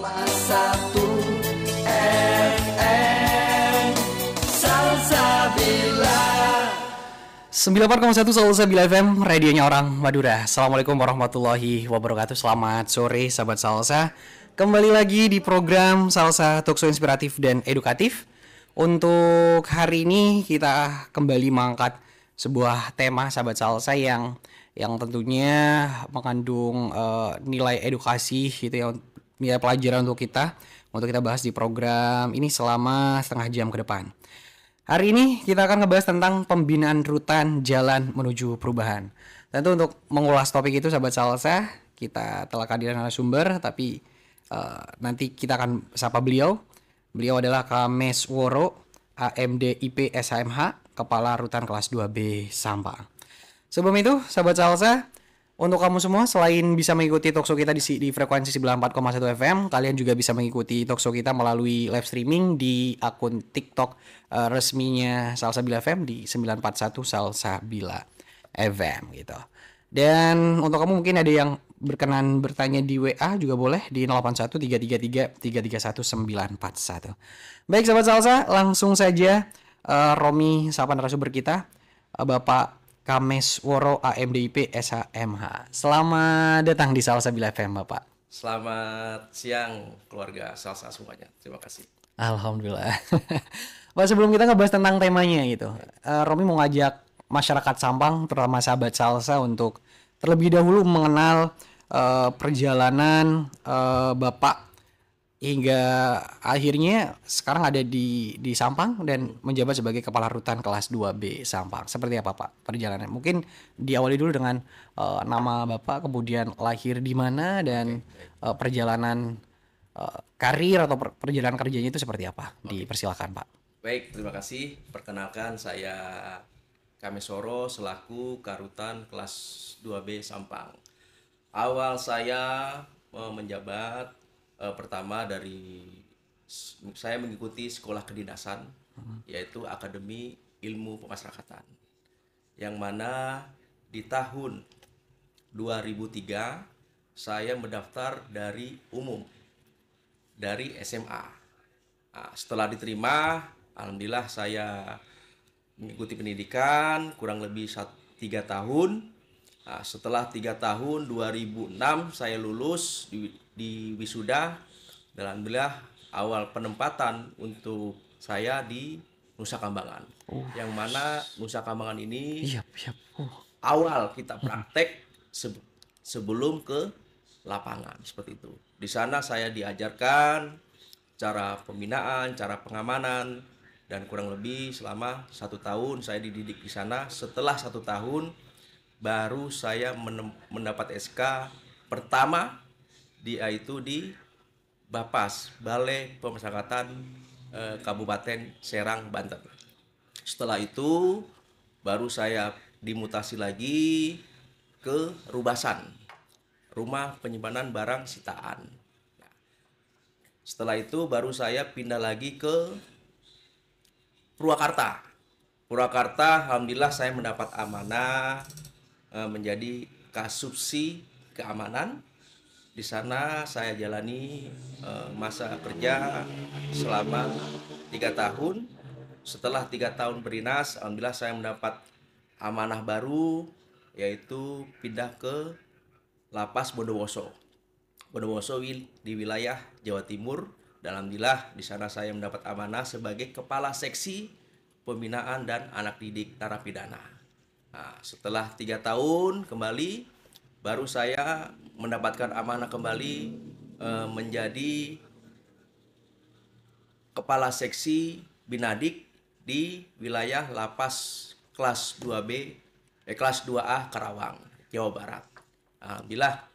satu FM Salsabila 98,1 Salsabila FM, radionya orang Madura. Assalamualaikum warahmatullahi wabarakatuh. Selamat sore sahabat Salsa. Kembali lagi di program Salsa Talkshow inspiratif dan edukatif. Untuk hari ini kita kembali mengangkat sebuah tema sahabat Salsa yang tentunya mengandung nilai edukasi gitu ya, nilai pelajaran untuk kita bahas di program ini selama setengah jam ke depan. Hari ini kita akan ngebahas tentang pembinaan rutan jalan menuju perubahan. Tentu untuk mengulas topik itu sahabat Salsa, kita telah kehadiran narasumber, tapi nanti kita akan sapa beliau. Beliau adalah Kames Woro, AMD IP SHMH, Kepala Rutan Kelas 2B Sampang. Sebelum itu sahabat Salsa, untuk kamu semua, selain bisa mengikuti talkshow kita di frekuensi 94,1 FM, kalian juga bisa mengikuti talkshow kita melalui live streaming di akun TikTok resminya Salsabila FM di 941 Salsabila FM gitu. Dan untuk kamu mungkin ada yang berkenan bertanya di WA juga boleh di 081 333 331 941. Baik sahabat Salsa, langsung saja Romi sapa narasumber kita, Bapak Kames Woro AMDIP SHMH. Selamat datang di Salsabila FM, Bapak. Selamat siang keluarga Salsa semuanya. Terima kasih. Alhamdulillah. Pak, sebelum kita ngebahas tentang temanya gitu, Romi mau ngajak masyarakat Sampang, terutama sahabat Salsa, untuk terlebih dahulu mengenal perjalanan Bapak hingga akhirnya sekarang ada di Sampang dan menjabat sebagai Kepala Rutan Kelas 2B Sampang. Seperti apa Pak perjalanan? Mungkin diawali dulu dengan nama Bapak, kemudian lahir di mana, dan perjalanan karir atau perjalanan kerjanya itu seperti apa? Dipersilakan Pak. Baik, terima kasih. Perkenalkan, saya Kames Woro selaku Karutan Kelas 2B Sampang. Awal saya menjabat pertama dari saya mengikuti sekolah kedinasan, yaitu Akademi Ilmu Pemasyarakatan, yang mana di tahun 2003 saya mendaftar dari umum, dari SMA. Nah, setelah diterima, alhamdulillah saya mengikuti pendidikan kurang lebih 3 tahun. Nah, setelah 3 tahun 2006 saya lulus di wisuda, dan alhamdulillah awal penempatan untuk saya di Nusa Kambangan. Yang mana Nusa Kambangan ini awal kita praktek sebelum ke lapangan, seperti itu. Di sana saya diajarkan cara pembinaan, cara pengamanan, dan kurang lebih selama 1 tahun saya dididik di sana. Setelah 1 tahun baru saya mendapat SK pertama, dia itu di Bapas, Balai Pemasyarakatan Kabupaten Serang, Banten. Setelah itu baru saya dimutasi lagi ke Rubasan, Rumah Penyimpanan Barang Sitaan. Nah, setelah itu baru saya pindah lagi ke Purwakarta. Purwakarta, alhamdulillah saya mendapat amanah menjadi Kasubsi Keamanan. Di sana saya jalani masa kerja selama 3 tahun. Setelah 3 tahun berdinas, alhamdulillah saya mendapat amanah baru, yaitu pindah ke Lapas Bondowoso. Bondowoso di wilayah Jawa Timur. Dan alhamdulillah di sana saya mendapat amanah sebagai Kepala Seksi Pembinaan dan Anak Didik Narapidana. Nah, setelah 3 tahun kembali, baru saya mendapatkan amanah kembali menjadi Kepala Seksi Binadik di wilayah Lapas kelas 2B, kelas 2A Karawang, Jawa Barat. Alhamdulillah,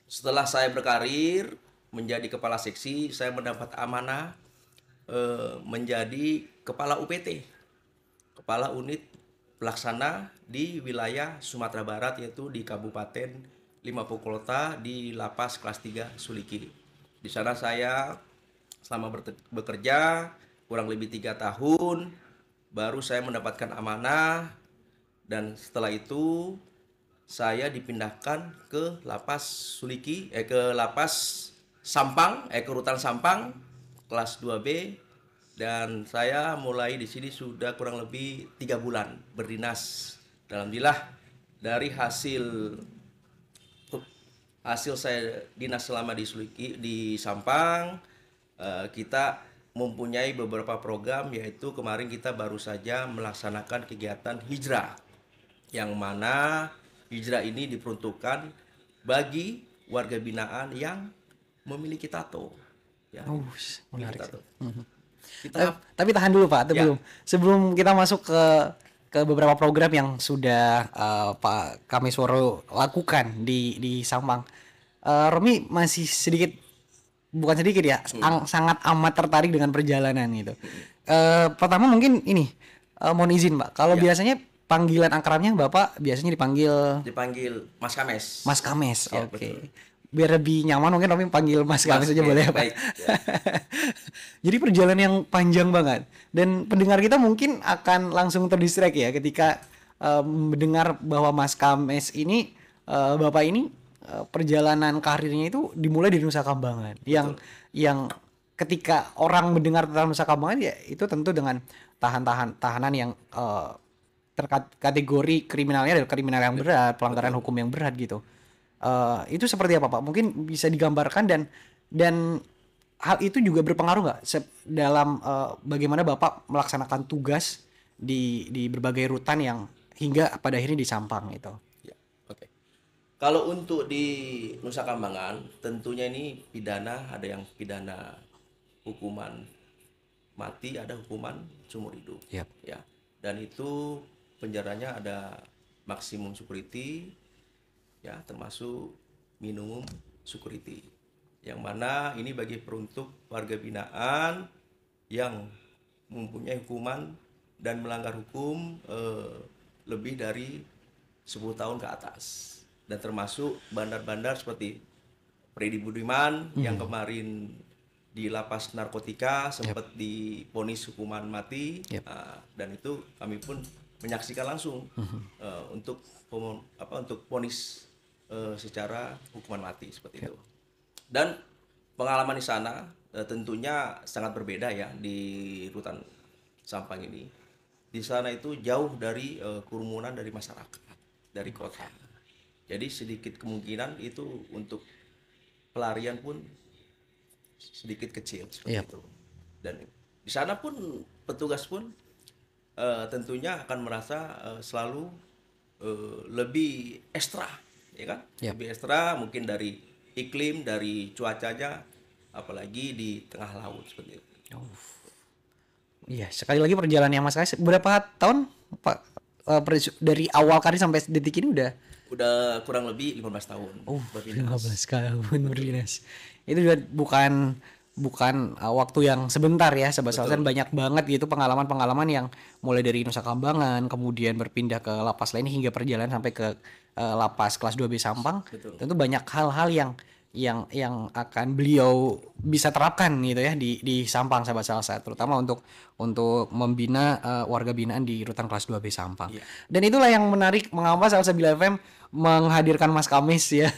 setelah saya berkarir menjadi Kepala Seksi, saya mendapat amanah menjadi Kepala UPT, Kepala Unit Pelaksana di wilayah Sumatera Barat, yaitu di Kabupaten Lima Purwokota di Lapas kelas 3 Suliki. Di sana saya selama bekerja kurang lebih 3 tahun, baru saya mendapatkan amanah, dan setelah itu saya dipindahkan ke Lapas Suliki, ke Lapas Sampang, ke Rutan Sampang kelas 2B, dan saya mulai di sini sudah kurang lebih 3 bulan berdinas. Alhamdulillah dari hasil saya dinas selama di Sampang, kita mempunyai beberapa program, yaitu kemarin kita baru saja melaksanakan kegiatan hijrah, yang mana hijrah ini diperuntukkan bagi warga binaan yang memiliki tato, ya. Menarik Tato. sih. Kita Tapi tahan dulu Pak, ya, sebelum kita masuk ke beberapa program yang sudah Pak Kameswaro lakukan di Sampang. Romi masih sedikit, bukan sedikit ya, sangat amat tertarik dengan perjalanan gitu. Pertama mungkin ini, mohon izin Pak, kalau biasanya panggilan akrabnya Bapak biasanya dipanggil Mas Kames. Mas Kames, Ya, oke. betul. Biar lebih nyaman mungkin Romi panggil Mas Kames aja Oke, boleh ya Pak. baik, ya. Jadi perjalanan yang panjang banget, dan pendengar kita mungkin akan langsung terdistract ya ketika mendengar bahwa Mas Kames ini, Bapak ini, perjalanan karirnya itu dimulai di Nusa Kambangan. Yang ketika orang mendengar tentang Nusa Kambangan ya itu tentu dengan tahanan yang terkategori kriminalnya adalah kriminal yang berat, pelanggaran hukum yang berat gitu. Itu seperti apa Pak? Mungkin bisa digambarkan, dan hal itu juga berpengaruh nggak dalam bagaimana Bapak melaksanakan tugas di berbagai rutan yang hingga pada akhirnya di Sampang itu? Ya, oke. Kalau untuk di Nusa Kambangan, tentunya ini pidana, ada yang pidana hukuman mati, ada hukuman seumur hidup. Yap. Ya. Dan itu penjaranya ada maksimum security, ya, termasuk minimum security. Yang mana ini bagi peruntuk warga binaan yang mempunyai hukuman dan melanggar hukum lebih dari 10 tahun ke atas. Dan termasuk bandar-bandar seperti Freddy Budiman yang kemarin di lapas narkotika sempat divonis hukuman mati. Dan itu kami pun menyaksikan langsung untuk vonis secara hukuman mati seperti itu. Dan pengalaman di sana tentunya sangat berbeda ya di rutan Sampang ini. Di sana itu jauh dari kerumunan dari masyarakat, dari kota. Jadi sedikit kemungkinan itu untuk pelarian pun sedikit kecil seperti itu. Dan di sana pun petugas pun tentunya akan merasa selalu lebih ekstra, ya kan? Lebih ekstra mungkin dari iklim, dari cuacanya, apalagi di tengah laut seperti itu. Iya, sekali lagi perjalanan yang Mas Kais berapa tahun Pak, dari awal karir sampai detik ini udah kurang lebih 15 tahun. 15 tahun berdinas. Itu juga bukan waktu yang sebentar ya, sebesar banyak banget gitu pengalaman-pengalaman yang mulai dari Nusa Kambangan kemudian berpindah ke lapas lain hingga perjalanan sampai ke lapas kelas 2B Sampang. Tentu banyak hal-hal yang akan beliau bisa terapkan gitu ya di Sampang, sahabat Salsa, terutama untuk membina warga binaan di rutan kelas 2B Sampang. Dan itulah yang menarik mengapa Salsa Bila FM menghadirkan Mas Kamis ya.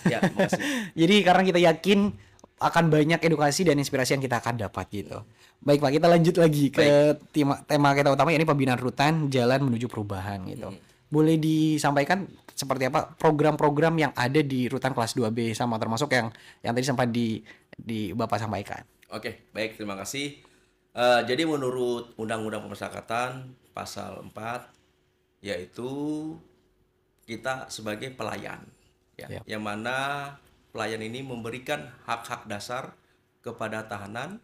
Jadi karena kita yakin akan banyak edukasi dan inspirasi yang kita akan dapat gitu. Baik Pak, kita lanjut lagi ke tema kita utama, yakni pembinaan rutan jalan menuju perubahan gitu. Boleh disampaikan seperti apa program-program yang ada di rutan kelas 2B sama, termasuk yang tadi sempat di Bapak sampaikan. Oke, baik, terima kasih. Jadi menurut Undang-Undang Pemasyarakatan pasal 4, yaitu kita sebagai pelayan, ya, yang mana pelayan ini memberikan hak-hak dasar kepada tahanan,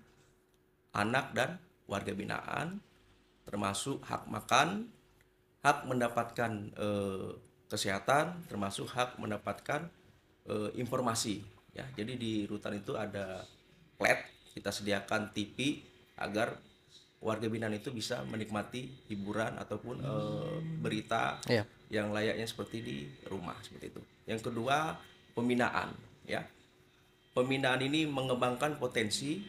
anak dan warga binaan, termasuk hak makan, hak mendapatkan kesehatan, termasuk hak mendapatkan informasi. Ya, jadi di rutan itu ada flat, kita sediakan TV agar warga binaan itu bisa menikmati hiburan ataupun berita yang layaknya seperti di rumah seperti itu. Yang kedua, pembinaan. Ya, pembinaan ini mengembangkan potensi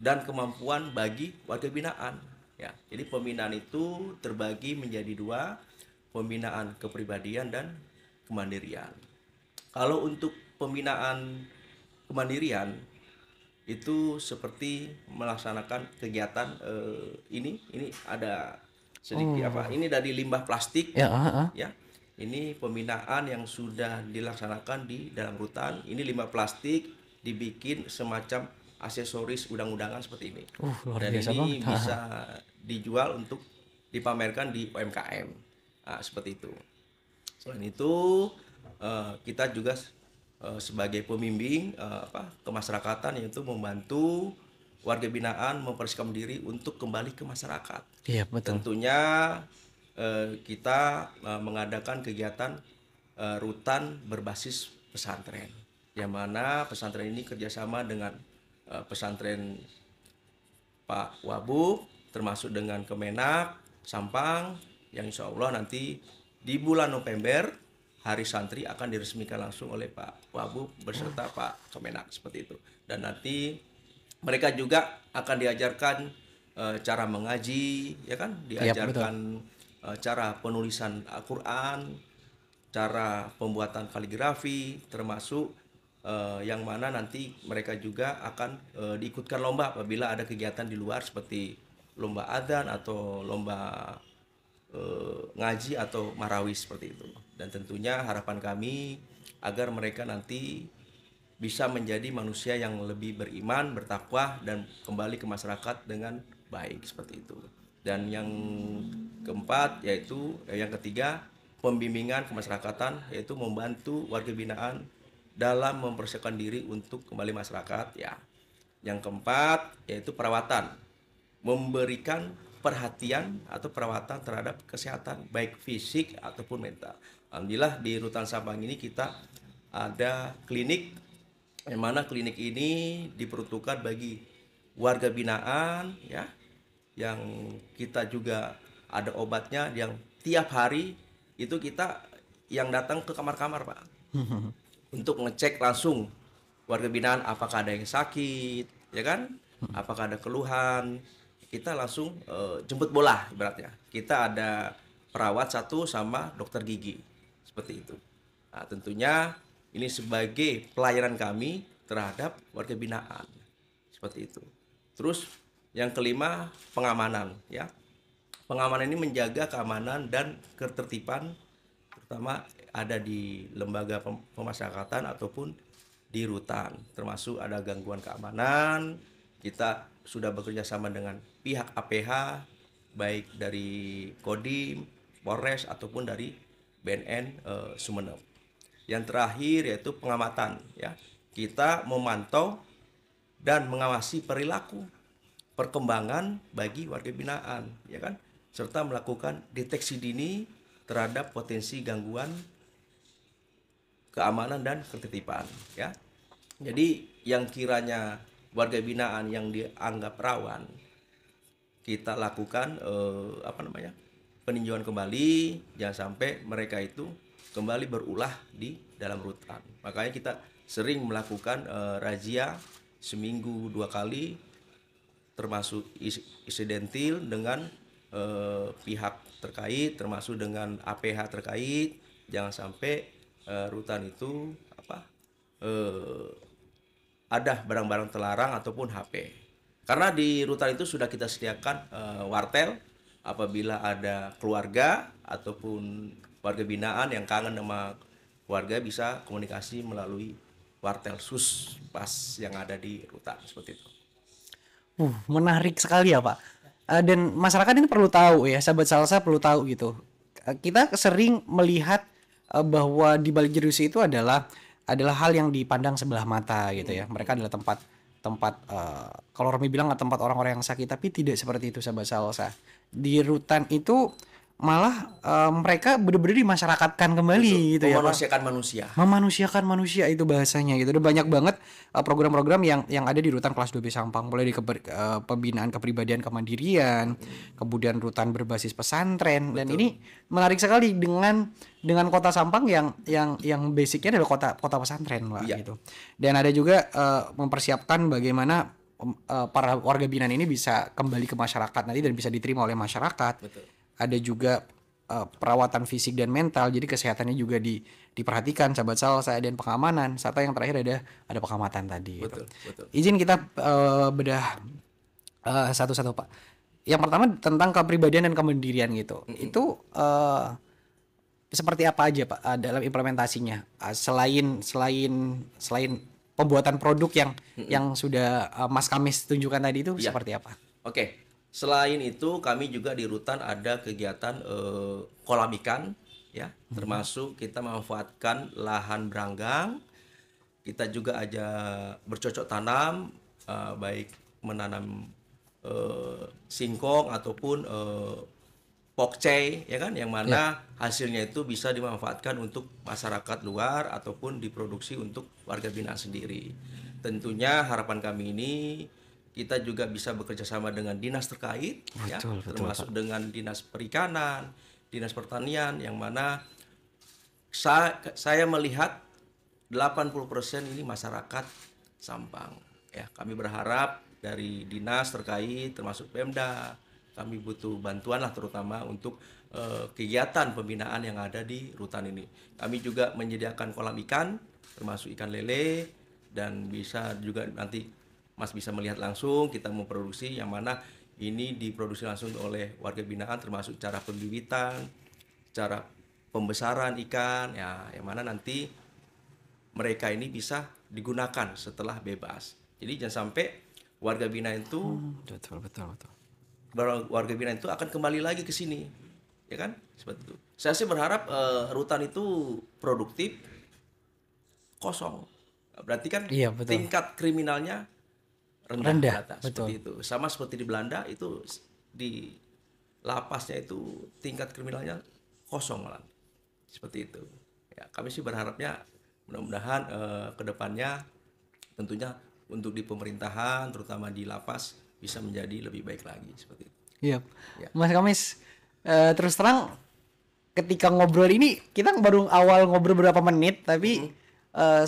dan kemampuan bagi warga binaan. Ya, jadi pembinaan itu terbagi menjadi 2, pembinaan kepribadian dan kemandirian. Kalau untuk pembinaan kemandirian itu seperti melaksanakan kegiatan ini ada sedikit ini dari limbah plastik Ya, ya. Ini pembinaan yang sudah dilaksanakan di dalam rutan. Ini limbah plastik dibikin semacam aksesoris udang-udangan seperti ini. luar Dan biasa ini banget. bisa dijual untuk dipamerkan di UMKM. Nah, seperti itu. Selain itu kita juga sebagai pembimbing kemasyarakatan, yaitu membantu warga binaan mempersiapkan diri untuk kembali ke masyarakat. Iya, betul. Tentunya kita mengadakan kegiatan rutan berbasis pesantren, yang mana pesantren ini kerjasama dengan pesantren Pak Wabu, termasuk dengan Kemenak Sampang, yang insya Allah nanti di bulan November Hari Santri akan diresmikan langsung oleh Pak Wabu beserta Pak Kemenak, seperti itu. Dan nanti mereka juga akan diajarkan cara mengaji, ya kan, diajarkan cara penulisan Al-Quran, cara pembuatan kaligrafi, termasuk yang mana nanti mereka juga akan diikutkan lomba apabila ada kegiatan di luar seperti lomba adzan atau lomba ngaji atau marawis, seperti itu. Dan tentunya harapan kami agar mereka nanti bisa menjadi manusia yang lebih beriman, bertakwa, dan kembali ke masyarakat dengan baik, seperti itu. Dan yang keempat yaitu yang ketiga, pembimbingan kemasyarakatan, yaitu membantu warga binaan dalam mempersiapkan diri untuk kembali masyarakat ya. Yang keempat yaitu perawatan, memberikan perhatian atau perawatan terhadap kesehatan baik fisik ataupun mental. Alhamdulillah di Rutan Sampang ini kita ada klinik, yang mana klinik ini diperuntukkan bagi warga binaan ya, yang kita juga ada obatnya, yang tiap hari itu kita yang datang ke kamar-kamar, Pak, untuk ngecek langsung warga binaan apakah ada yang sakit, ya kan, apakah ada keluhan, kita langsung jemput bola ibaratnya. Kita ada perawat satu sama dokter gigi, seperti itu. Nah, tentunya ini sebagai pelayanan kami terhadap warga binaan, seperti itu. Terus yang kelima, pengamanan ya. Pengamanan ini menjaga keamanan dan ketertiban, terutama ada di lembaga pemasyarakatan ataupun di rutan. Termasuk ada gangguan keamanan, kita sudah bekerja sama dengan pihak APH, baik dari Kodim, Polres ataupun dari BNN Sumeneb. Yang terakhir yaitu pengamatan ya. Kita memantau dan mengawasi perilaku, perkembangan bagi warga binaan, ya kan, serta melakukan deteksi dini terhadap potensi gangguan keamanan dan ketertiban, ya. Jadi yang kiranya warga binaan yang dianggap rawan, kita lakukan peninjauan kembali, jangan sampai mereka itu kembali berulah di dalam rutan. Makanya kita sering melakukan razia seminggu 2 kali, termasuk insidentil dengan pihak terkait, termasuk dengan APH terkait. Jangan sampai rutan itu ada barang-barang terlarang ataupun HP. Karena di rutan itu sudah kita sediakan wartel, apabila ada keluarga ataupun warga binaan yang kangen sama warga bisa komunikasi melalui wartel sus pas yang ada di rutan, seperti itu. Menarik sekali ya, Pak. Dan masyarakat ini perlu tahu ya, sahabat salsa perlu tahu gitu. Kita sering melihat bahwa di balik jeruji itu adalah hal yang dipandang sebelah mata gitu ya. Mereka adalah tempat kalau Romi bilang tempat orang-orang yang sakit, tapi tidak seperti itu, sahabat salsa. Di rutan itu malah mereka benar-benar dimasyarakatkan kembali. Betul, gitu ya, memanusiakan manusia itu bahasanya gitu. Ada banyak banget program-program yang ada di rutan kelas 2B Sampang, mulai di pembinaan kepribadian kemandirian, kemudian rutan berbasis pesantren. Betul. Dan ini menarik sekali dengan kota Sampang yang basicnya adalah kota pesantren lah, iya, gitu. Dan ada juga mempersiapkan bagaimana para warga binaan ini bisa kembali ke masyarakat nanti dan bisa diterima oleh masyarakat. Betul. Ada juga perawatan fisik dan mental, jadi kesehatannya juga diperhatikan sahabat salsa, dan pengamanan, serta yang terakhir ada pengamatan tadi gitu. Betul, betul. Izin kita bedah satu-satu Pak. Yang pertama tentang kepribadian dan kemandirian gitu. Itu seperti apa aja Pak dalam implementasinya? Selain pembuatan produk yang sudah Mas Kamis tunjukkan tadi itu Iya. seperti apa? Oke. Selain itu kami juga di Rutan ada kegiatan kolam ikan ya, termasuk kita memanfaatkan lahan beranggang. Kita juga aja bercocok tanam baik menanam singkong ataupun pokcay ya kan, yang mana hasilnya itu bisa dimanfaatkan untuk masyarakat luar ataupun diproduksi untuk warga binaan sendiri. Tentunya harapan kami ini kita juga bisa bekerja sama dengan dinas terkait ya, Betul, termasuk dengan dinas perikanan, dinas pertanian, yang mana saya melihat 80% ini masyarakat Sampang ya. Kami berharap dari dinas terkait termasuk Pemda, kami butuh bantuan lah terutama untuk kegiatan pembinaan yang ada di rutan ini. Kami juga menyediakan kolam ikan termasuk ikan lele, dan bisa juga nanti Mas bisa melihat langsung kita memproduksi, yang mana ini diproduksi langsung oleh warga binaan, termasuk cara pembibitan, cara pembesaran ikan ya, yang mana nanti mereka ini bisa digunakan setelah bebas. Jadi jangan sampai warga binaan itu Betul. warga binaan itu akan kembali lagi ke sini, ya kan? Seperti itu. Saya sih berharap rutan itu produktif, kosong. Berarti kan Iya, betul. tingkat kriminalnya rendah, Rendah, rata, betul. seperti itu. Sama seperti di Belanda itu, di lapasnya itu tingkat kriminalnya kosong malah. Seperti itu. Ya, kami sih berharapnya mudah-mudahan kedepannya tentunya untuk di pemerintahan terutama di lapas bisa menjadi lebih baik lagi seperti itu. Iya. Ya. Mas Kamis, terus terang ketika ngobrol ini kita baru awal ngobrol beberapa menit, tapi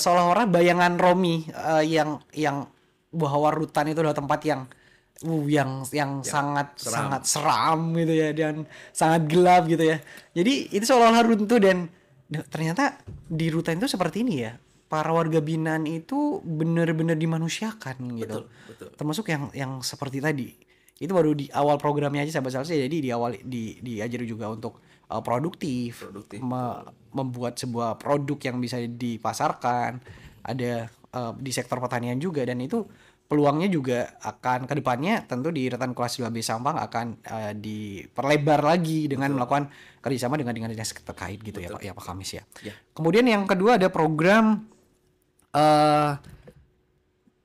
seolah-olah bayangan Romi yang bahwa rutan itu adalah tempat yang sangat sangat seram gitu ya, dan sangat gelap gitu ya. Jadi itu seolah-olah runtuh, dan ternyata di rutan itu seperti ini ya. Para warga binaan itu benar-benar dimanusiakan gitu. Betul. Termasuk yang seperti tadi. Itu baru di awal programnya aja sahabat salsa, jadi di awal diajari juga untuk produktif, membuat sebuah produk yang bisa dipasarkan, ada di sektor pertanian juga, dan itu peluangnya juga akan kedepannya tentu di Rutan Kelas 2B Sampang akan diperlebar lagi dengan melakukan kerjasama dengan dinas terkait gitu. Betul. Ya Pak Kamis ya. Kemudian yang kedua ada program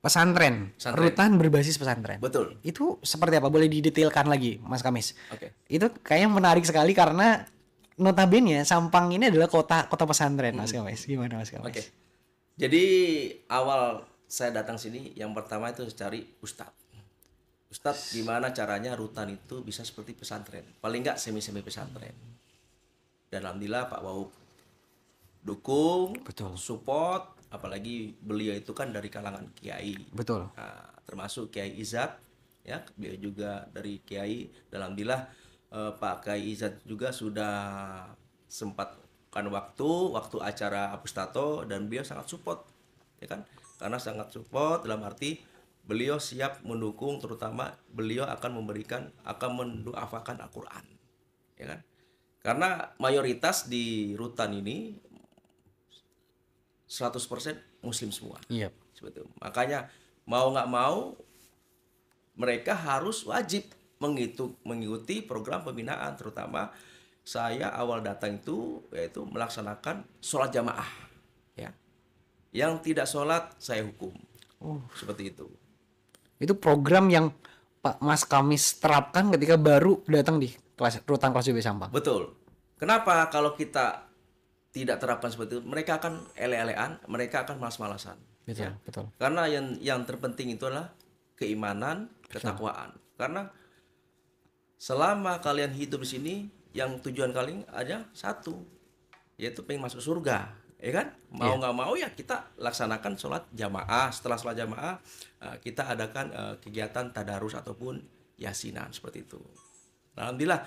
pesantren, rutan berbasis pesantren. Betul. Itu seperti apa? Boleh didetailkan lagi, Mas Kamis? Oke. Itu kayaknya menarik sekali karena notabene Sampang ini adalah kota pesantren, Mas Kamis. Gimana Mas Kamis? Oke. Jadi awal saya datang sini yang pertama itu cari ustadz. Ustadz gimana caranya rutan itu bisa seperti pesantren, paling nggak semi pesantren. Dan alhamdulillah Pak Wahub dukung, Betul. support, apalagi beliau itu kan dari kalangan kiai. Betul. Nah, termasuk Kiai Izat ya, beliau juga dari kiai. Dan alhamdulillah Pak Kiai Izat juga sudah sempat kan waktu acara Apustato, dan beliau sangat support ya kan, karena sangat support dalam arti beliau siap mendukung, terutama beliau akan mendoafakan Al-Quran ya kan, karena mayoritas di rutan ini 100% muslim semua. Iya. Seperti itu. Makanya mau nggak mau mereka harus wajib mengikuti program pembinaan, terutama saya awal datang itu yaitu melaksanakan sholat jamaah ya. Yang tidak sholat saya hukum. Seperti itu. Itu program yang Pak Mas Kamis terapkan ketika baru datang di rutan kelas 2B Sampang. Betul. Kenapa kalau kita tidak terapkan seperti itu, mereka akan ele-elean, mereka akan malas-malasan. Betul, ya. betul. Karena yang terpenting itu adalah keimanan, ketakwaan. Karena selama kalian hidup di sini, yang tujuan kalian ada satu, yaitu pengen masuk surga, ya kan? Mau nggak mau ya kita laksanakan sholat jamaah. Setelah sholat jamaah kita adakan kegiatan tadarus ataupun yasinan seperti itu. Alhamdulillah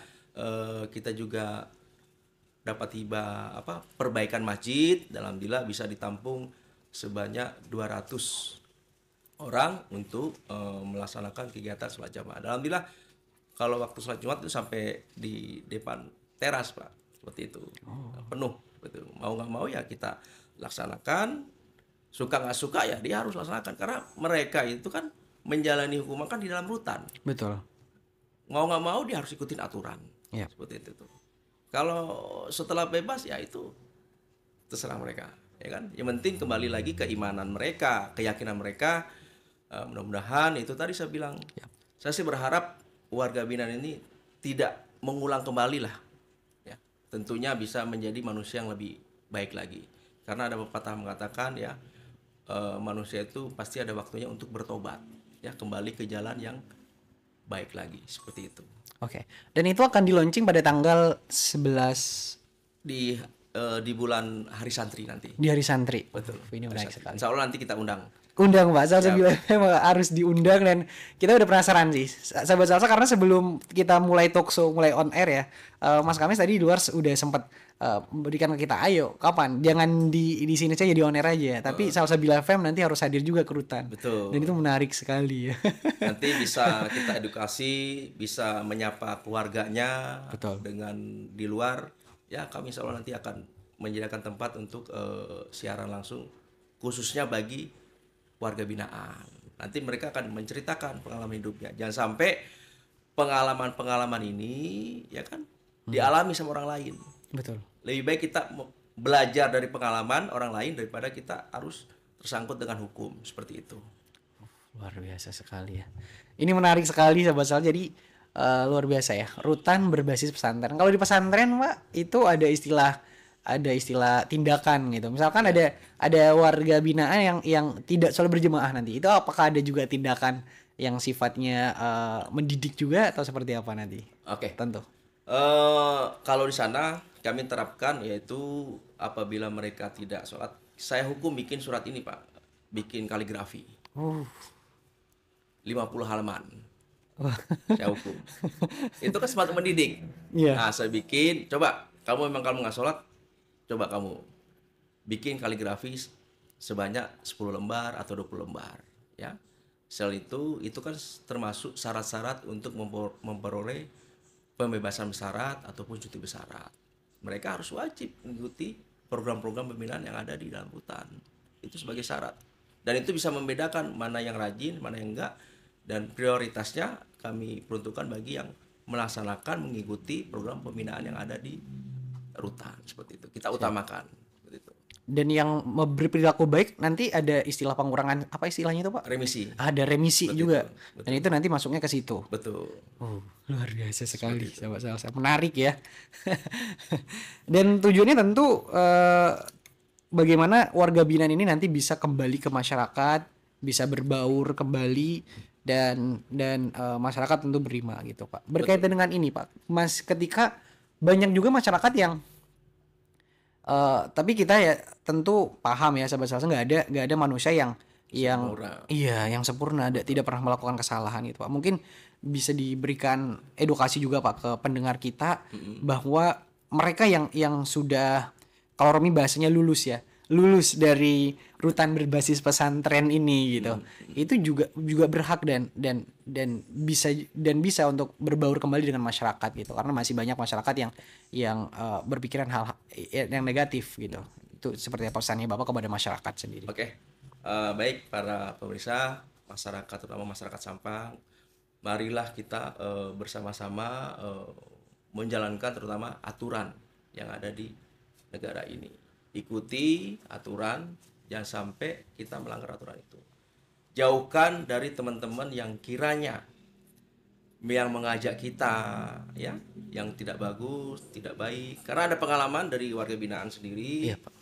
kita juga dapat hibah perbaikan masjid, dan alhamdulillah bisa ditampung sebanyak 200 orang untuk melaksanakan kegiatan sholat jamaah. Dan alhamdulillah kalau waktu sholat Jumat itu sampai di depan teras, Pak, seperti itu. Penuh, betul. Mau nggak mau ya kita laksanakan, suka nggak suka ya dia harus laksanakan, karena mereka itu kan menjalani hukuman kan di dalam rutan. Betul. Mau nggak mau dia harus ikutin aturan. Iya. Seperti itu tuh. Kalau setelah bebas ya itu terserah mereka, ya kan. Yang penting kembali lagi keimanan mereka, keyakinan mereka. Mudah-mudahan itu tadi saya bilang. Saya sih berharap warga binaan ini tidak mengulang kembali lah. Ya, tentunya bisa menjadi manusia yang lebih baik lagi. Karena ada pepatah mengatakan ya, manusia itu pasti ada waktunya untuk bertobat, ya, kembali ke jalan yang baik lagi, seperti itu. Oke. Dan itu akan di-launching pada tanggal 11 di bulan hari santri nanti. di hari santri. Betul. Ini menarik sekali. Insya Allah nanti kita undang. Undang Pak, Salsa bilang memang harus diundang, dan kita udah penasaran sih sahabat Salsa, karena sebelum kita mulai talk show, mulai on air ya, Mas Kamis tadi di luar udah sempat berikan ke kita, ayo kapan, jangan di sini saja di on air aja, tapi Salsa Bila FM nanti harus hadir juga ke rutan. Betul. Dan itu menarik sekali ya. Nanti bisa kita edukasi, bisa menyapa keluarganya. Betul. Dengan di luar, ya kami insya Allah nanti akan menyediakan tempat untuk siaran langsung khususnya bagi warga binaan. Nanti mereka akan menceritakan pengalaman hidupnya. Jangan sampai pengalaman-pengalaman ini ya kan dialami sama orang lain. Betul. Lebih baik kita belajar dari pengalaman orang lain daripada kita harus tersangkut dengan hukum, seperti itu. Luar biasa sekali ya. Ini menarik sekali sahabat Salsa. Jadi luar biasa ya. Rutan berbasis pesantren. Kalau di pesantren Pak, itu ada istilah tindakan gitu. Misalkan ada warga binaan yang tidak selalu berjemaah nanti. Itu apakah ada juga tindakan yang sifatnya mendidik juga atau seperti apa nanti? Oke. Tentu. Kalau di sana kami terapkan yaitu apabila mereka tidak sholat, saya hukum bikin surat ini, Pak. Bikin kaligrafi. 50 halaman. Saya hukum. Itu kan semacam mendidik. Iya. Nah, saya bikin, coba kamu nggak sholat, coba kamu bikin kaligrafi sebanyak 10 lembar atau 20 lembar, ya. Sel itu kan termasuk syarat-syarat untuk memperoleh pembebasan bersyarat ataupun cuti bersyarat. Mereka harus wajib mengikuti program-program pembinaan yang ada di dalam rutan. Itu sebagai syarat. Dan itu bisa membedakan mana yang rajin, mana yang enggak, dan prioritasnya kami peruntukkan bagi yang melaksanakan mengikuti program pembinaan yang ada di rutan, seperti itu. Kita utamakan seperti itu. Dan yang berperilaku baik nanti ada istilah pengurangan, apa istilahnya itu Pak? Remisi. Ada remisi Betul, juga. betul. Dan itu nanti masuknya ke situ. Betul. Luar biasa sekali sahabat Salsa. Menarik ya. Dan tujuannya tentu bagaimana warga binaan ini nanti bisa kembali ke masyarakat, bisa berbaur kembali, dan masyarakat tentu berima gitu Pak. Berkaitan dengan ini Pak, Mas, ketika banyak juga masyarakat yang tapi kita ya tentu paham ya sahabat Salsa, nggak ada manusia yang Sempurna. iya yang sempurna, tidak pernah melakukan kesalahan gitu Pak. Mungkin bisa diberikan edukasi juga Pak ke pendengar kita bahwa mereka yang sudah, kalau Romi bahasanya lulus dari rutan berbasis pesantren ini gitu, itu juga berhak dan bisa untuk berbaur kembali dengan masyarakat gitu, karena masih banyak masyarakat yang berpikiran hal yang negatif gitu. Itu seperti apa pesannya Bapak kepada masyarakat sendiri? Oke. Baik para pemirsa, masyarakat terutama masyarakat Sampang, marilah kita bersama-sama menjalankan terutama aturan yang ada di negara ini. Ikuti aturan, jangan sampai kita melanggar aturan itu. Jauhkan dari teman-teman yang kiranya yang mengajak kita ya, yang tidak bagus, tidak baik. Karena ada pengalaman dari warga binaan sendiri. Iya Pak.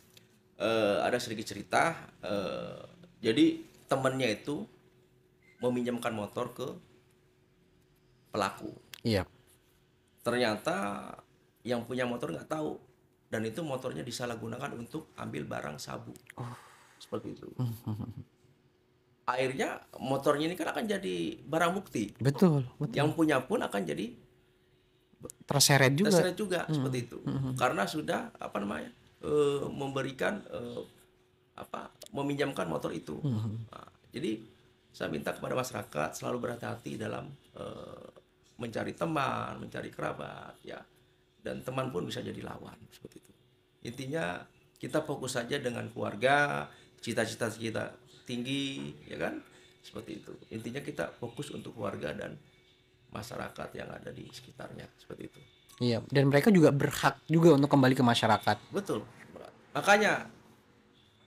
Ada sedikit cerita. Jadi temannya itu meminjamkan motor ke pelaku. Iya. Ternyata yang punya motor nggak tahu, dan itu motornya disalahgunakan untuk ambil barang sabu. Seperti itu. Akhirnya motornya ini kan akan jadi barang bukti. Betul. Yang punya pun akan jadi terseret juga. terseret juga seperti itu. Karena sudah memberikan meminjamkan motor itu. Nah, jadi saya minta kepada masyarakat selalu berhati-hati dalam mencari teman, mencari kerabat, ya. Dan teman pun bisa jadi lawan seperti itu. Intinya kita fokus saja dengan keluarga, cita-cita kita tinggi, ya kan? Seperti itu. Intinya kita fokus untuk keluarga dan masyarakat yang ada di sekitarnya, seperti itu. Iya, dan mereka juga berhak juga untuk kembali ke masyarakat. Betul. Makanya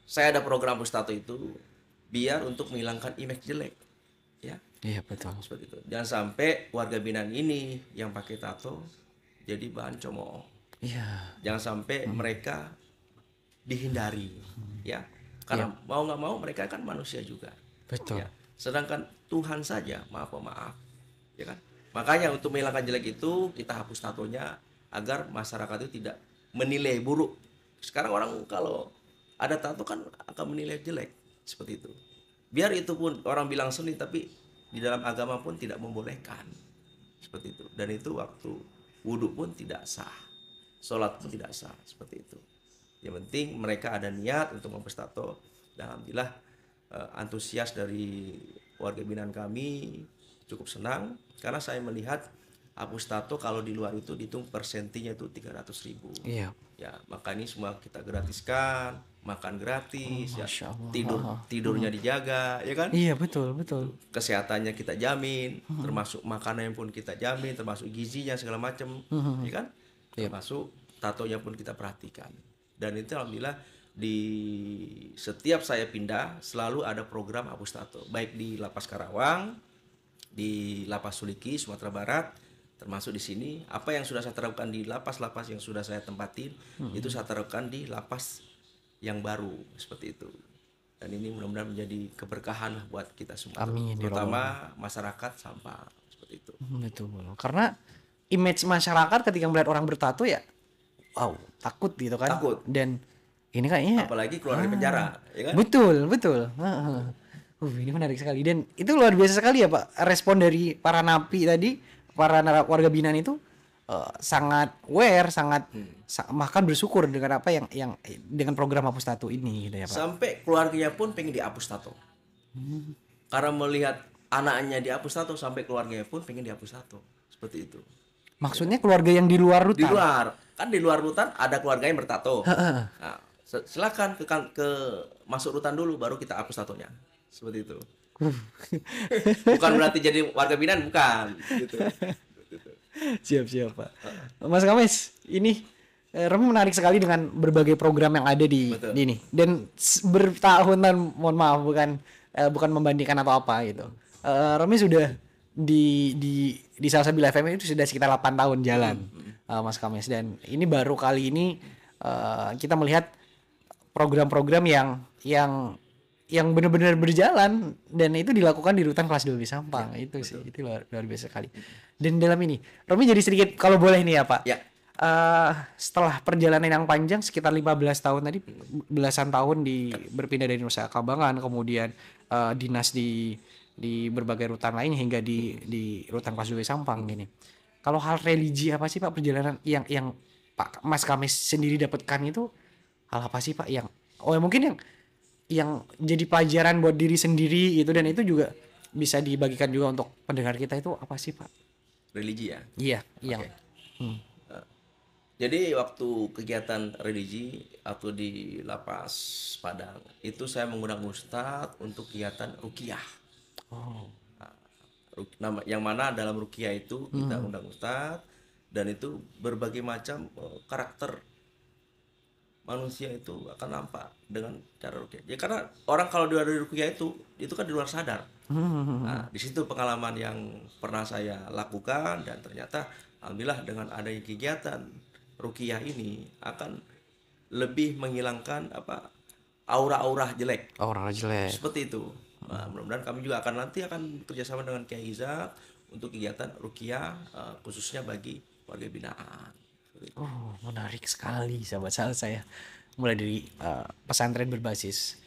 saya ada program Pustato itu biar untuk menghilangkan image jelek, ya. Iya, betul. Seperti itu. Jangan sampai warga binaan ini yang pakai tato jadi bahan cemooh. Iya. Jangan sampai mereka dihindari, ya. Karena mau nggak mau mereka kan manusia juga. Betul. Ya. Sedangkan Tuhan saja maaf, ya kan. Makanya untuk menghilangkan jelek itu kita hapus tatonya agar masyarakat itu tidak menilai buruk. Sekarang orang kalau ada tato kan akan menilai jelek seperti itu. Biar itu pun orang bilang seni tapi di dalam agama pun tidak membolehkan seperti itu. Dan itu waktu wudhu pun tidak sah, sholat pun tidak sah seperti itu. Yang penting mereka ada niat untuk menghapus tato. Dan alhamdulillah antusias dari warga binaan kami cukup senang karena saya melihat hapus tato kalau di luar itu dihitung persentinya itu 300.000. Iya. Ya, maka ini semua kita gratiskan, makan gratis, ya. Masya Allah. Tidurnya dijaga, ya kan? Iya, betul. Kesehatannya kita jamin, termasuk makanan pun kita jamin, termasuk gizinya segala macam, ya kan? Termasuk tatonya pun kita perhatikan. Dan itu alhamdulillah di setiap saya pindah selalu ada program hapus tato, baik di Lapas Karawang, di Lapas Suliki Sumatera Barat, termasuk di sini. Apa yang sudah saya terapkan di lapas-lapas yang sudah saya tempatin itu saya terapkan di lapas yang baru seperti itu. Dan ini mudah-mudahan menjadi keberkahan buat kita semua. Amin, ya terutama masyarakat Sampang seperti itu. Betul. Karena image masyarakat ketika melihat orang bertato ya wow, takut gitu kan. Takut. Dan ini kayaknya apalagi keluar dari penjara, ya kan? Betul. Ini menarik sekali dan itu luar biasa sekali ya Pak. Respon dari para napi tadi, para warga binaan itu sangat aware, sangat bahkan bersyukur dengan apa yang dengan program hapus tato ini gitu ya Pak. Sampai keluarganya pun pengen dihapus tato. Karena melihat anaknya dihapus tato, sampai keluarganya pun pengen dihapus tato. Seperti itu. Maksudnya keluarga yang di luar rutan. Di luar. Kan di luar rutan ada keluarga yang bertato. Nah, silakan ke masuk rutan dulu baru kita hapus tatonya. Seperti itu. Bukan berarti jadi warga binaan, bukan gitu. Siap Pak. Mas Kamis, ini Romi menarik sekali dengan berbagai program yang ada di ini dan bertahunan, mohon maaf bukan membandingkan atau apa gitu. Romi sudah di Salsa Bila FM itu sudah sekitar 8 tahun jalan, Mas Kamis, dan ini baru kali ini kita melihat program-program yang benar-benar berjalan dan itu dilakukan di rutan kelas 2B Sampang. Ya, itu betul. Sih itu luar biasa sekali. Dan dalam ini Romi jadi sedikit kalau boleh nih ya Pak. Ya. Setelah perjalanan yang panjang sekitar 15 tahun tadi, belasan tahun berpindah dari Nusa Kambangan, kemudian dinas di berbagai rutan lain hingga di rutan kelas 2B Sampang gini. Kalau hal religi apa sih Pak perjalanan yang Pak Mas Kamis sendiri dapatkan itu hal apa sih Pak yang mungkin yang jadi pelajaran buat diri sendiri itu, dan itu juga bisa dibagikan juga untuk pendengar kita, itu apa sih Pak? Religi ya? Iya. Okay. Jadi waktu kegiatan religi atau di Lapas Padang itu saya mengundang ustadz untuk kegiatan ruqyah. Yang mana dalam ruqyah itu kita undang ustadz dan itu berbagai macam karakter manusia itu akan nampak dengan cara ruqyah. Ya karena orang kalau di luar ruqyah itu kan di luar sadar. Nah, di situ pengalaman yang pernah saya lakukan dan ternyata alhamdulillah dengan adanya kegiatan ruqyah ini akan lebih menghilangkan aura-aura jelek. Aura jelek. Seperti itu. Nah, mudah-mudahan kami juga nanti akan bekerjasama dengan Kiai Izak untuk kegiatan ruqyah khususnya bagi warga binaan. Menarik sekali sahabat saya. Mulai dari pesantren berbasis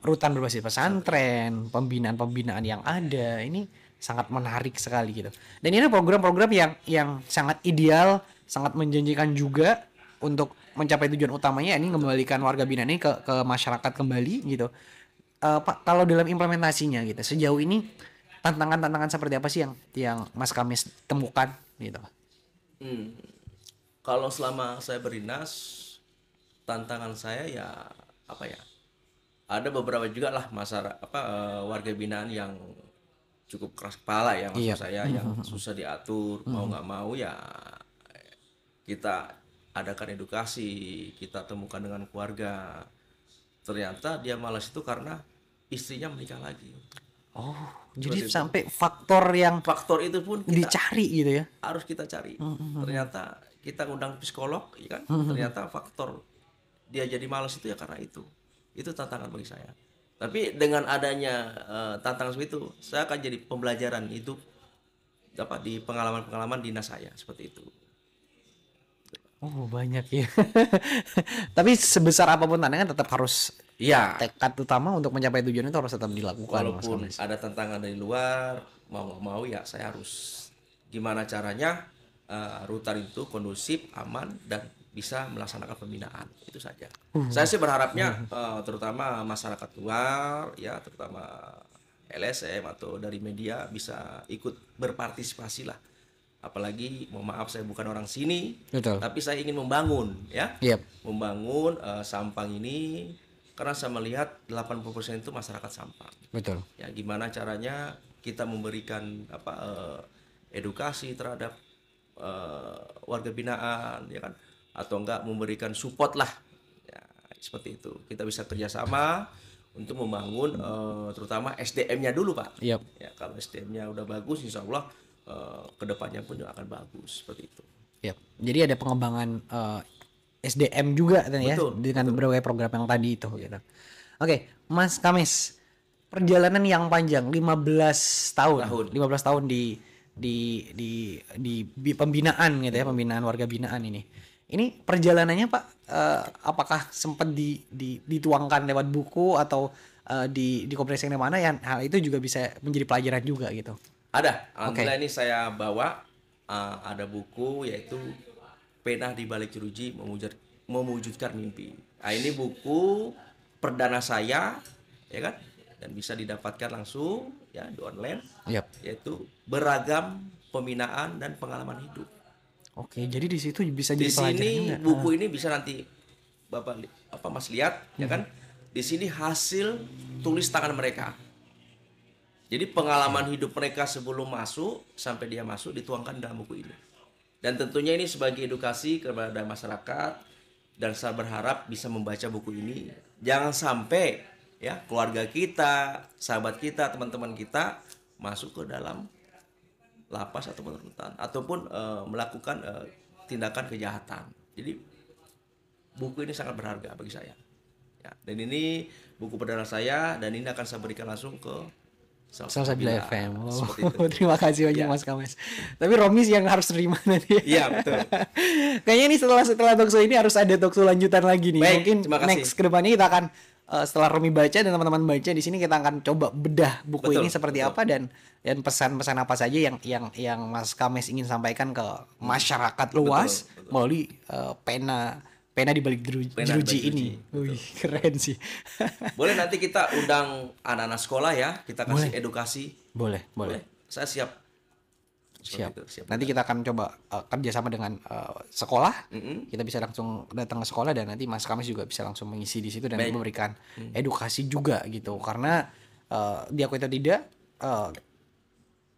rutan berbasis pesantren, pembinaan-pembinaan yang ada ini sangat menarik sekali gitu. Dan ini program-program yang sangat ideal, sangat menjanjikan juga untuk mencapai tujuan utamanya, ini mengembalikan warga binaan ini ke masyarakat kembali gitu. Pak, kalau dalam implementasinya gitu, sejauh ini tantangan-tantangan seperti apa sih yang Mas Kamis temukan gitu? Hmm. Kalau selama saya berdinas, tantangan saya ya apa ya? Ada beberapa juga lah masyarakat warga binaan yang cukup keras kepala ya, maksud Iya. saya yang susah diatur, mau nggak mau ya kita adakan edukasi, kita temukan dengan keluarga. Ternyata dia malas itu karena istrinya menikah lagi. Oh, jadi Seperti itu. sampai faktor yang Faktor itu pun kita dicari gitu ya? harus kita cari. Ternyata kita ngundang psikolog, ya kan? Ternyata faktor dia jadi malas itu ya karena itu. Itu tantangan bagi saya. Tapi dengan adanya tantangan seperti itu, saya akan jadi pembelajaran itu dapat di pengalaman-pengalaman dinas saya seperti itu. Oh, banyak ya. Tapi sebesar apapun tantangan tetap harus Iya, tekad utama untuk mencapai tujuan itu harus tetap dilakukan, Mas walaupun Kamis. ada tantangan dari luar, mau nggak mau ya saya harus gimana caranya rutan itu kondusif, aman dan bisa melaksanakan pembinaan itu saja. Saya sih berharapnya terutama masyarakat luar ya, terutama LSM atau dari media bisa ikut berpartisipasi lah. Apalagi mohon maaf saya bukan orang sini, Betul. tapi saya ingin membangun ya, Yep. membangun Sampang ini karena saya melihat 80% itu masyarakat Sampang. Betul. Ya gimana caranya kita memberikan edukasi terhadap warga binaan ya kan, atau enggak memberikan support lah ya, seperti itu kita bisa kerjasama untuk membangun terutama SDM-nya dulu Pak. Yep. Ya kalau SDM-nya udah bagus insya Allah kedepannya pun akan bagus seperti itu. Yep. Jadi ada pengembangan SDM juga kan ya, Betul, dengan berbagai program yang tadi itu gitu. Oke, Mas Kamis, perjalanan yang panjang 15 tahun. 15 tahun di pembinaan gitu ya, pembinaan warga binaan ini. Ini perjalanannya Pak, apakah sempat dituangkan lewat buku atau di kompresi yang mana, yang hal itu juga bisa menjadi pelajaran juga gitu. Ada, alhamdulillah ini saya bawa ada buku yaitu Pena di Balik Jeruji Mewujudkan Mimpi. Nah, ini buku perdana saya ya kan, dan bisa didapatkan langsung ya di online. Yap. Yaitu beragam pembinaan dan pengalaman hidup. Oke, jadi di situ bisa Di jadi pelajaran sini juga. buku ini bisa nanti Bapak Mas lihat ya kan. Di sini hasil tulis tangan mereka. Jadi pengalaman hidup mereka sebelum masuk sampai dia masuk dituangkan dalam buku ini. Dan tentunya ini sebagai edukasi kepada masyarakat, dan saya berharap bisa membaca buku ini. Jangan sampai ya keluarga kita, sahabat kita, teman-teman kita masuk ke dalam lapas atau rutan ataupun melakukan tindakan kejahatan. Jadi buku ini sangat berharga bagi saya. Ya, dan ini buku perdana saya dan ini akan saya berikan langsung ke Salsabila FM. Oh, seperti itu. terima kasih banyak Ya. Mas Kamis. Tapi Romis yang harus terima nanti. Iya, betul. Kayaknya ini setelah talkshow ini harus ada talkshow lanjutan lagi nih. Baik, Mungkin terima kasih. next kedepannya kita akan setelah Romi baca dan teman-teman baca di sini, kita akan coba bedah buku Betul, ini seperti betul. apa, dan pesan-pesan apa saja yang Mas Kamis ingin sampaikan ke masyarakat luas betul. melalui pena di balik Pena di jeruji balik ini. jeruji, Wih, keren sih. Boleh nanti kita undang anak-anak sekolah ya, kita kasih edukasi. Boleh. Saya siap. Seperti Siap. itu, siap. Nanti kita akan coba kerjasama dengan sekolah. Kita bisa langsung datang ke sekolah dan nanti Mas Kamis juga bisa langsung mengisi di situ dan Baik. memberikan edukasi juga gitu. Karena diakui atau tidak,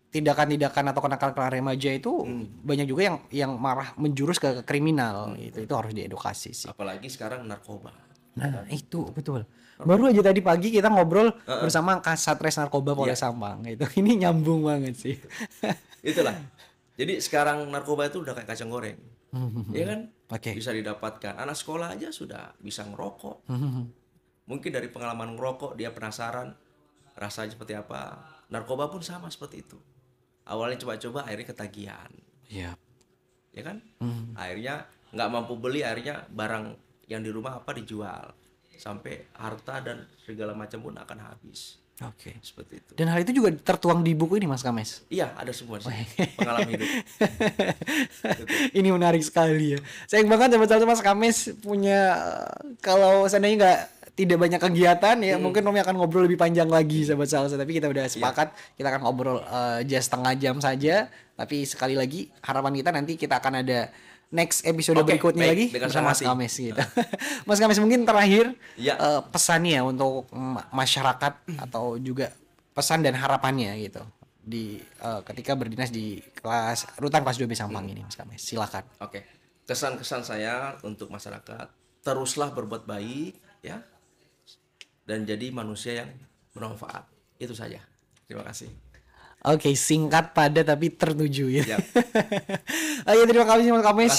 tindakan-tindakan atau kenakalan remaja itu banyak juga yang marah menjurus ke kriminal. Itu harus diedukasi sih. Apalagi sekarang narkoba. Nah, itu betul. Baru aja tadi pagi kita ngobrol bersama Kasatres Narkoba Polres Sampang. Itu ini nyambung banget sih. Itulah. Jadi sekarang narkoba itu udah kayak kacang goreng. Iya kan? Oke. Bisa didapatkan. Anak sekolah aja sudah bisa ngerokok. Mungkin dari pengalaman ngerokok dia penasaran rasanya seperti apa. Narkoba pun sama seperti itu. Awalnya coba-coba akhirnya ketagihan. Iya. Ya kan? Akhirnya nggak mampu beli, akhirnya barang yang di rumah apa dijual. sampai harta dan segala macam pun akan habis. Oke. Seperti itu. Dan hal itu juga tertuang di buku ini Mas Kames. Iya, ada semua sih. Pengalaman hidup. Ini menarik sekali ya. Sayang banget sahabat Mas Kames punya kalau seandainya nggak tidak banyak kegiatan ya mungkin Romi akan ngobrol lebih panjang lagi sahabat Salsa, tapi kita udah sepakat kita akan ngobrol just setengah jam saja, tapi sekali lagi harapan kita nanti kita akan ada next episode berikutnya lagi bersama Mas Kames gitu. Mas Kames mungkin terakhir pesannya untuk masyarakat atau juga pesan dan harapannya gitu di ketika berdinas di rutan kelas 2B Sampang ini Mas Kames, silakan. Oke. Kesan-kesan saya untuk masyarakat, teruslah berbuat baik ya. Dan jadi manusia yang bermanfaat. Itu saja. Terima kasih. Oke, singkat padat tapi tertuju ya. Oke, terima kasih Mas Kames.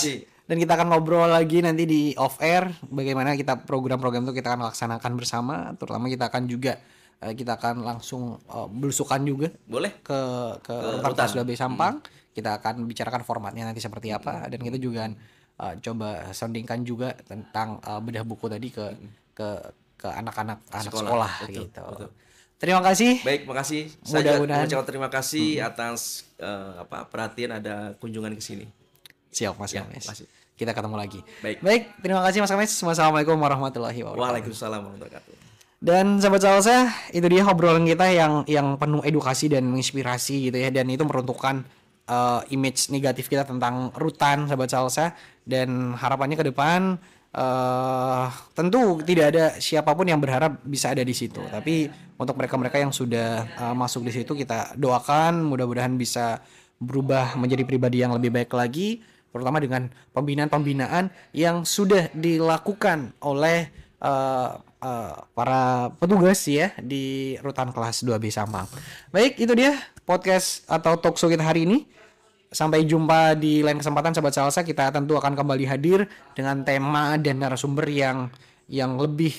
Dan kita akan ngobrol lagi nanti di off air bagaimana kita program-program itu kita akan laksanakan bersama, terutama kita akan langsung belusukan juga. Boleh ke rutan kelas 2B Sampang. Kita akan bicarakan formatnya nanti seperti apa dan kita juga coba soundingkan juga tentang bedah buku tadi ke anak-anak sekolah betul, gitu. Betul. Terima kasih. Baik, makasih. Saya mengucapkan terima kasih atas perhatian ada kunjungan ke sini. Siap Mas Kames. Kita ketemu lagi. Baik, terima kasih Mas Kames. Wassalamualaikum warahmatullahi wabarakatuh. Waalaikumsalam warahmatullahi wabarakatuh. Dan sahabat Salsa, itu dia obrolan kita yang penuh edukasi dan menginspirasi gitu ya, dan itu meruntuhkan image negatif kita tentang rutan sahabat Salsa, dan harapannya ke depan tentu tidak ada siapapun yang berharap bisa ada di situ, tapi untuk mereka-mereka yang sudah masuk di situ kita doakan mudah-mudahan bisa berubah menjadi pribadi yang lebih baik lagi, terutama dengan pembinaan-pembinaan yang sudah dilakukan oleh para petugas ya di rutan kelas 2B Sampang. Baik, itu dia podcast atau talkshow kita hari ini. Sampai jumpa di lain kesempatan sahabat Salsa, kita tentu akan kembali hadir dengan tema dan narasumber yang lebih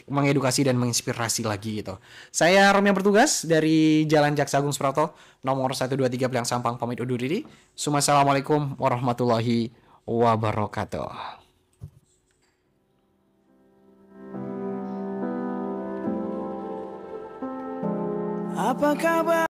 mengedukasi dan menginspirasi lagi gitu. Saya Romi yang bertugas dari Jalan Jaksa Agung Suprapto nomor 123 Peliang Sampang pamit undur diri. Assalamualaikum warahmatullahi wabarakatuh. Apa kabar?